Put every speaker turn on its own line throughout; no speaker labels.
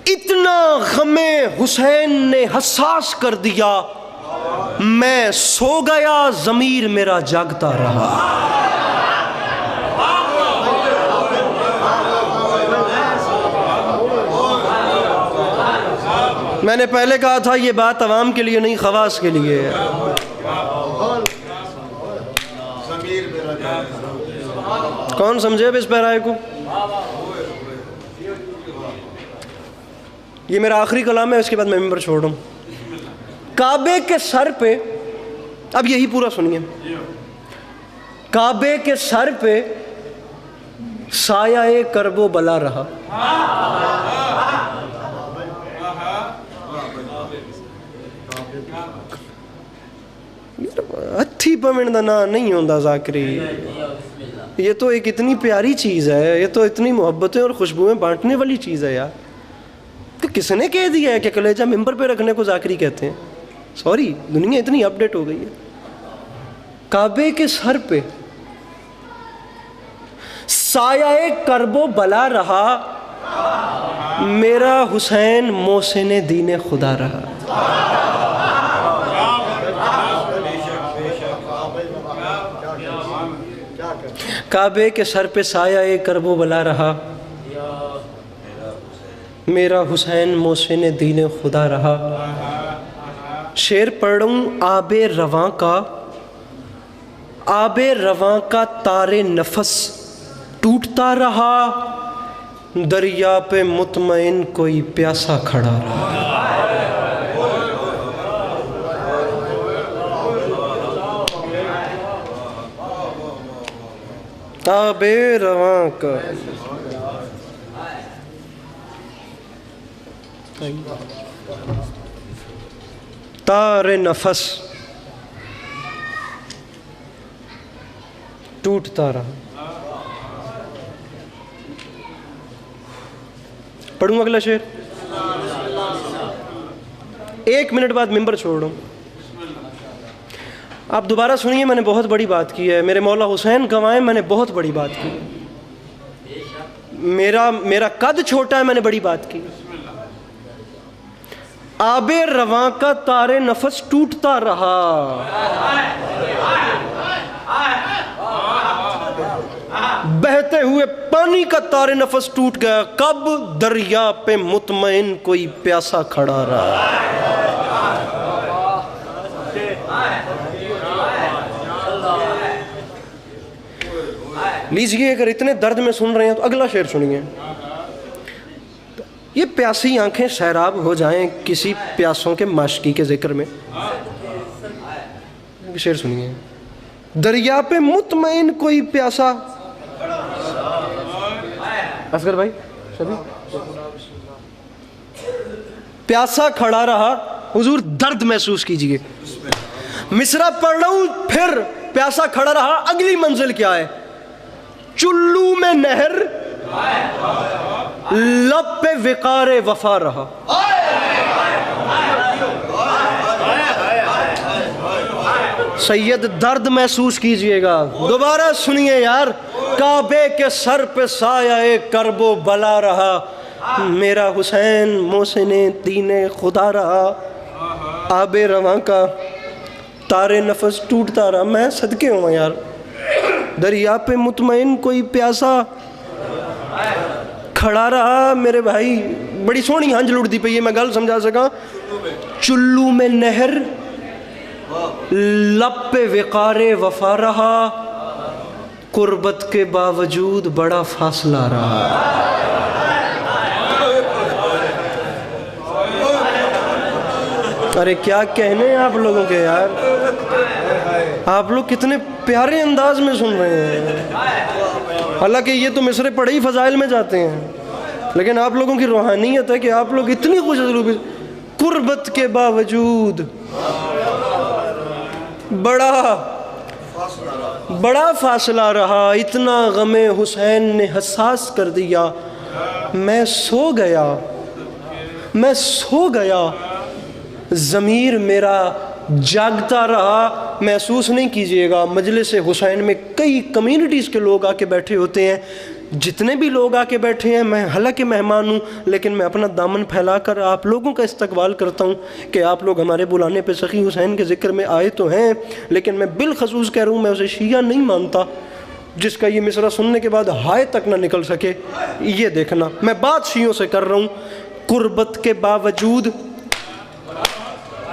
اتنا غم حسین نے حساس کر دیا، میں سو گیا ضمیر میرا جاگتا رہا۔ میں نے پہلے کہا تھا یہ بات عوام کے لیے نہیں، خواص کے لیے ہے۔ کون سمجھے اب اس پیرائے کو؟ یہ میرا آخری کلام ہے، اس کے بعد میں ممبر چھوڑ رہا ہوں۔ کعبے کے سر پہ، اب یہی پورا سنیے، کعبے کے سر پہ سایہ کرب و بلا رہا، ہتھی پمن دا نا نہیں ہوندا ذاکری۔ یہ تو ایک اتنی پیاری چیز ہے، یہ تو اتنی محبتیں اور خوشبوئیں بانٹنے والی چیز ہے یار، کہ کس نے کہہ دیا ہے کہ کلیجہ ممبر پہ رکھنے کو ذاکری کہتے ہیں؟ سوری، دنیا اتنی اپڈیٹ ہو گئی ہے۔ کعبے کے سر پہ سایہ کرب و بلا رہا، میرا حسین محسن دین خدا رہا۔ کعبے کے سر پہ سایہ کرب و بلا رہا، میرا حسین محسن دین خدا رہا۔ شعر پڑھ رہا ہوں آب رواں کا، آب رواں کا تار نفس ٹوٹتا رہا، دریا پہ مطمئن کوئی پیاسا کھڑا رہا۔ آب رواں کا تار نفس ٹوٹتا رہا۔ پڑھوں اگلا شعر، 1 منٹ بعد ممبر چھوڑ رہا ہوں۔ آپ دوبارہ سنیے، میں نے بہت بڑی بات کی ہے، میرے مولا حسین گوائیں میں نے بہت بڑی بات کی ہے، میرا قد چھوٹا ہے، میں نے بڑی بات کی۔ آب رواں کا تار نفس ٹوٹتا رہا، بہتے ہوئے پانی کا تار نفس ٹوٹ گیا، کب دریا پہ مطمئن کوئی پیاسا کھڑا رہا۔ لیجئے اگر اتنے درد میں سن رہے ہیں تو اگلا شعر سنیے۔ یہ پیاسی آنکھیں سیراب ہو جائیں کسی پیاسوں کے معشقی کے ذکر میں۔ شعر سنیے، دریا پہ مطمئن کوئی پیاسا، اصغر بھائی شبی، پیاسا کھڑا رہا۔ حضور درد محسوس کیجئے، مصرع پڑھ رہا ہوں پھر، پیاسا کھڑا رہا، اگلی منزل کیا ہے؟ چلو میں نہر لب پہ وقار وفا رہا۔ سید درد محسوس کیجئے گا، دوبارہ سنیے یار۔ کعبے کے سر پہ سایہ کرب و بلا رہا، میرا حسین محسن دین خدا رہا۔ آب رواں کا تار نفس ٹوٹتا رہا، میں صدقے ہوں یار، دریا پہ مطمئن کوئی پیاسا کھڑا رہا۔ میرے بھائی بڑی سونی ہنج لڑتی پئی ہے، میں گل سمجھا سکا۔ چلو میں نہر لب پہ وقار وفا رہا، قربت کے باوجود بڑا فاصلہ رہا۔ ارے کیا کہنے ہیں آپ لوگوں کے یار، آپ لوگ کتنے پیارے انداز میں سن رہے ہیں، حالانکہ یہ تو مصرے پڑھے ہی فضائل میں جاتے ہیں، لیکن آپ لوگوں کی روحانیت ہے کہ آپ لوگ اتنی خوش اسلوبی، قربت کے باوجود بڑا فاصلہ رہا، اتنا غم حسین نے حساس کر دیا، میں سو گیا ضمیر میرا جاگتا رہا۔ محسوس نہیں کیجئے گا، مجلس حسین میں کئی کمیونٹیز کے لوگ آ کے بیٹھے ہوتے ہیں، جتنے بھی لوگ آ کے بیٹھے ہیں میں حالانکہ مہمان ہوں لیکن میں اپنا دامن پھیلا کر آپ لوگوں کا استقبال کرتا ہوں کہ آپ لوگ ہمارے بلانے پہ سخی حسین کے ذکر میں آئے تو ہیں، لیکن میں بالخصوص کہہ رہا ہوں میں اسے شیعہ نہیں مانتا جس کا یہ مصرع سننے کے بعد ہائے تک نہ نکل سکے۔ یہ دیکھنا میں بات شیعوں سے کر رہا ہوں، قربت کے باوجود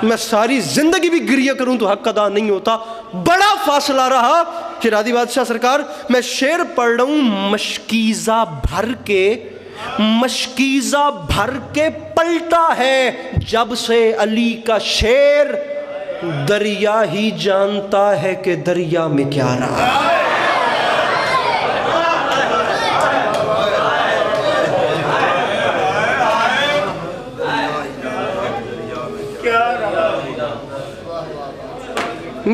میں ساری زندگی بھی گریہ کروں تو حق ادا نہیں ہوتا۔ بڑا فاصلہ رہا۔ شیرازی بادشاہ سرکار میں شعر پڑھ رہا ہوں، مشکیزہ بھر کے پلٹا ہے جب سے علی کا شعر، دریا ہی جانتا ہے کہ دریا میں کیا رہا۔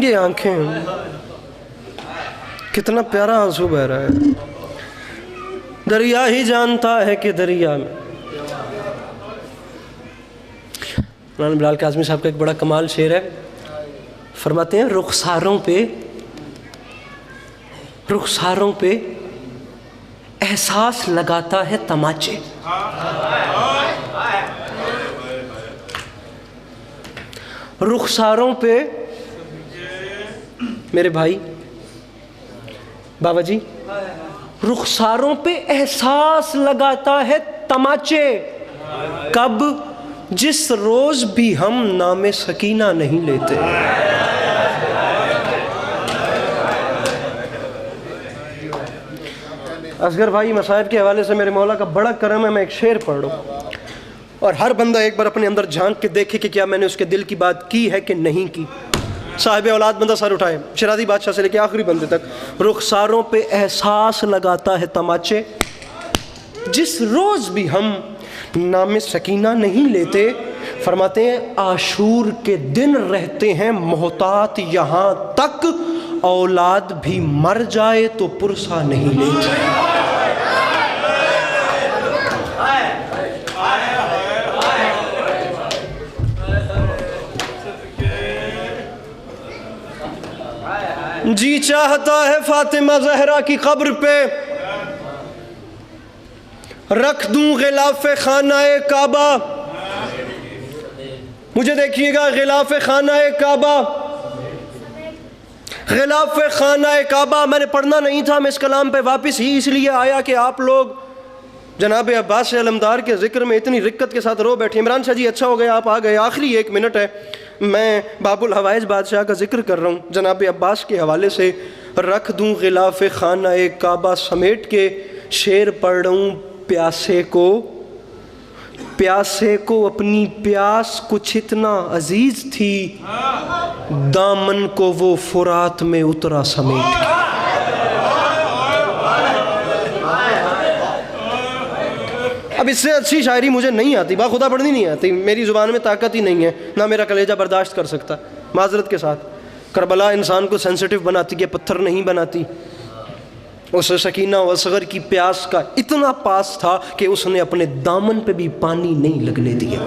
یہ آنکھیں کتنا پیارا آنسو بہ رہا ہے، دریا ہی جانتا ہے کہ دریا میں۔ مولانا بلال کاظمی صاحب کا ایک بڑا کمال شعر ہے، فرماتے ہیں رخساروں پہ احساس لگاتا ہے تماچے، رخساروں پہ میرے بھائی بابا جی رخساروں پہ احساس لگاتا ہے تماچے، کب؟ جس روز بھی ہم نام سکینہ نہیں لیتے۔ اصغر بھائی مصائب کے حوالے سے میرے مولا کا بڑا کرم ہے، میں ایک شعر پڑھ رہا ہوں اور ہر بندہ ایک بار اپنے اندر جھانک کے دیکھے کہ کیا میں نے اس کے دل کی بات کی ہے کہ نہیں کی۔ صاحب اولاد بندہ سر اٹھائے، شیرازی بادشاہ سے لے کے آخری بندے تک۔ رخساروں پہ احساس لگاتا ہے تماچے، جس روز بھی ہم نام سکینہ نہیں لیتے، فرماتے ہیں عاشور کے دن رہتے ہیں محتاط یہاں تک، اولاد بھی مر جائے تو پرسہ نہیں لیتے۔ جی چاہتا ہے فاطمہ زہرا کی قبر پہ رکھ دوں غلاف خانہ کعبہ۔ مجھے دیکھیے گا، غلاف خانہ کعبہ، غلاف خانہ کعبہ میں نے پڑھنا نہیں تھا، میں اس کلام پہ واپس ہی اس لیے آیا کہ آپ لوگ جناب عباس علمدار کے ذکر میں اتنی رقت کے ساتھ رو بیٹھے۔ عمران شاہ جی اچھا ہو گیا آپ آ گئے، آخری 1 منٹ ہے، میں باب الحوائج بادشاہ کا ذکر کر رہا ہوں جناب عباس کے حوالے سے۔ رکھ دوں غلاف خانہ کعبہ سمیٹ کے شعر پڑھ رہا ہوں، پیاسے کو اپنی پیاس کچھ اتنا عزیز تھی، دامن کو وہ فرات میں اترا سمیٹ کے۔ اب اس سے اچھی شاعری مجھے نہیں آتی، باخدا پڑھنی نہیں آتی، میری زبان میں طاقت ہی نہیں ہے، نہ میرا کلیجہ برداشت کر سکتا، معذرت کے ساتھ۔ کربلا انسان کو سینسیٹیو بناتی ہے، پتھر نہیں بناتی۔ اس سکینہ و اصغر کی پیاس کا اتنا پاس تھا کہ اس نے اپنے دامن پہ بھی پانی نہیں لگنے دیا۔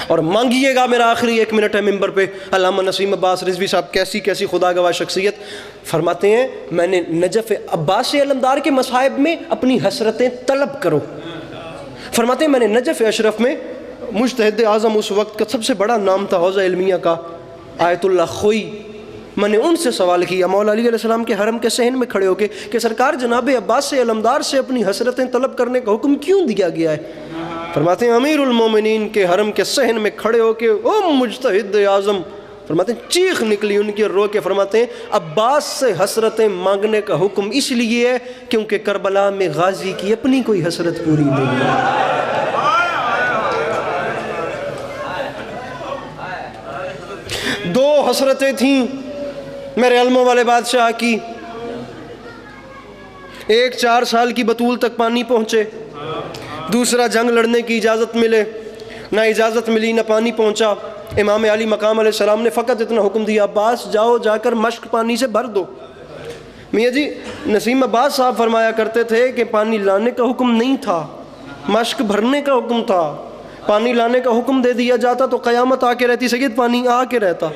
اور مانگیے گا، میرا آخری 1 منٹ ہے ممبر پہ، علامہ نسیم عباس رضوی صاحب کیسی خدا گواہ شخصیت، فرماتے ہیں میں نے نجف عباس علمدار کے مصائب میں اپنی حسرتیں طلب کرو۔ فرماتے ہیں میں نے نجف اشرف میں مجتہد اعظم اس وقت کا سب سے بڑا نام تھا حوزہ علمیہ کا، آیت اللہ خوئی، میں نے ان سے سوال کیا مولا علی علیہ السلام کے حرم کے صحن میں کھڑے ہو کے کہ سرکار جناب عباس علمدار سے اپنی حسرتیں طلب کرنے کا حکم کیوں دیا گیا ہے؟ فرماتے ہیں امیر المومنین کے حرم کے صحن میں کھڑے ہو کے او مجتہد اعظم، فرماتے ہیں چیخ نکلی ان کی رو کے، فرماتے ہیں عباس سے حسرتیں مانگنے کا حکم اس لیے ہے کیونکہ کربلا میں غازی کی اپنی کوئی حسرت پوری نہیں ہے۔ دو حسرتیں تھیں میرے علموں والے بادشاہ کی، ایک 4 سال کی بطول تک پانی پہنچے، دوسرا جنگ لڑنے کی اجازت ملے، نہ اجازت ملی نہ پانی پہنچا۔ امام علی مقام علیہ السلام نے فقط اتنا حکم دیا عباس جاؤ جا کر مشک پانی سے بھر دو۔ میاں جی نسیم عباس صاحب فرمایا کرتے تھے کہ پانی لانے کا حکم نہیں تھا، مشک بھرنے کا حکم تھا۔ پانی لانے کا حکم دے دیا جاتا تو قیامت آ کے رہتی، سید پانی آ کے رہتا،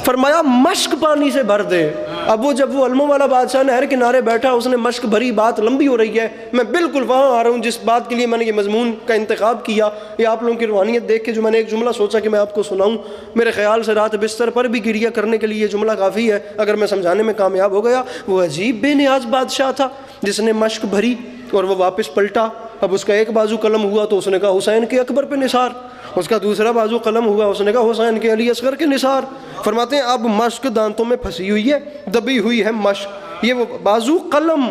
فرمایا مشک پانی سے بھر دے۔ اب وہ جب وہ علموں والا بادشاہ نہر کنارے بیٹھا، اس نے مشق بھری بات لمبی ہو رہی ہے، میں بالکل وہاں آ رہا ہوں جس بات کے لیے میں نے یہ مضمون کا انتخاب کیا، یہ آپ لوگوں کی روحانیت دیکھ کے جو میں نے ایک جملہ سوچا کہ میں آپ کو سناؤں، میرے خیال سے رات بستر پر بھی گریہ کرنے کے لیے یہ جملہ کافی ہے اگر میں سمجھانے میں کامیاب ہو گیا۔ وہ عجیب بے نیاز بادشاہ تھا جس نے مشق بھری اور وہ واپس پلٹا۔ اب اس کا ایک بازو قلم ہوا تو اس نے کہا حسین کے اکبر پہ نثار، اس کا دوسرا بازو قلم ہوا، اس نے کہا حسین کے علی اصغر کے نثار۔ فرماتے ہیں اب مشق دانتوں میں پھنسی ہوئی ہے، دبی ہوئی ہے مشق، یہ وہ بازو قلم،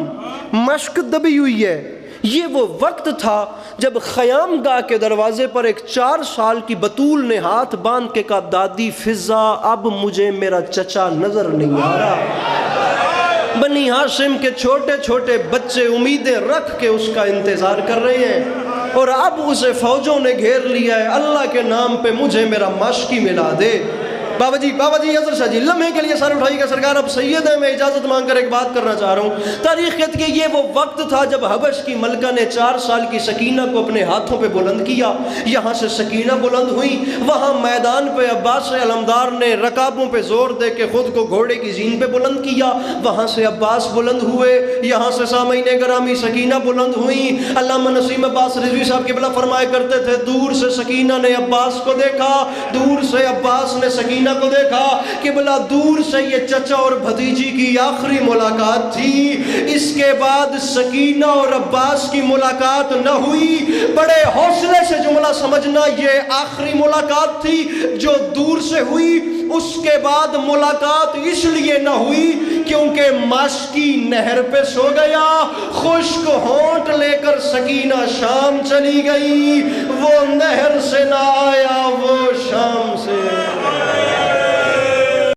مشق دبی ہوئی ہے۔ یہ وہ وقت تھا جب خیام گاہ کے دروازے پر ایک 4 سال کی بطول نے ہاتھ باندھ کے کہا دادی فضا اب مجھے میرا چچا نظر نہیں آ رہا۔ بنی ہاشم کے چھوٹے چھوٹے بچے امیدیں رکھ کے اس کا انتظار کر رہے ہیں، اور اب اسے فوجوں نے گھیر لیا ہے، اللہ کے نام پہ مجھے میرا مشقی ملا دے۔ بابا جی اظہر شاہ جی لمحے کے لیے سر اٹھائی گا سرکار، اب سید ہے، میں اجازت مانگ کر ایک بات کرنا چاہ رہا ہوں۔ تاریخ کہتی ہے یہ وہ وقت تھا جب حبش کی ملکہ نے 4 سال کی سکینہ کو اپنے ہاتھوں پہ بلند کیا، یہاں سے سکینہ بلند ہوئی، وہاں میدان پہ عباس علمدار نے رکابوں پہ زور دے کے خود کو گھوڑے کی زین پہ بلند کیا، وہاں سے عباس بلند ہوئے، یہاں سے سامعین گرامی سکینہ بلند ہوئی۔ علامہ نسیم عباس رضوی صاحب قبلہ فرمایا کرتے تھے دور سے سکینہ نے عباس کو دیکھا، دور سے عباس نے سکینہ کو دیکھا، قبلہ دور سے یہ چچا اور بھتیجی کی آخری ملاقات تھی، اس کے بعد سکینہ اور عباس کی ملاقات نہ ہوئی۔ بڑے حوصلے سے جملہ سمجھنا، یہ آخری ملاقات تھی جو دور سے ہوئی، اس کے بعد ملاقات اس لیے نہ ہوئی کیونکہ مشقی نہر پہ سو گیا، خشک ہونٹ لے کر سکینہ شام چلی گئی، وہ نہر سے نہ آیا وہ شام سے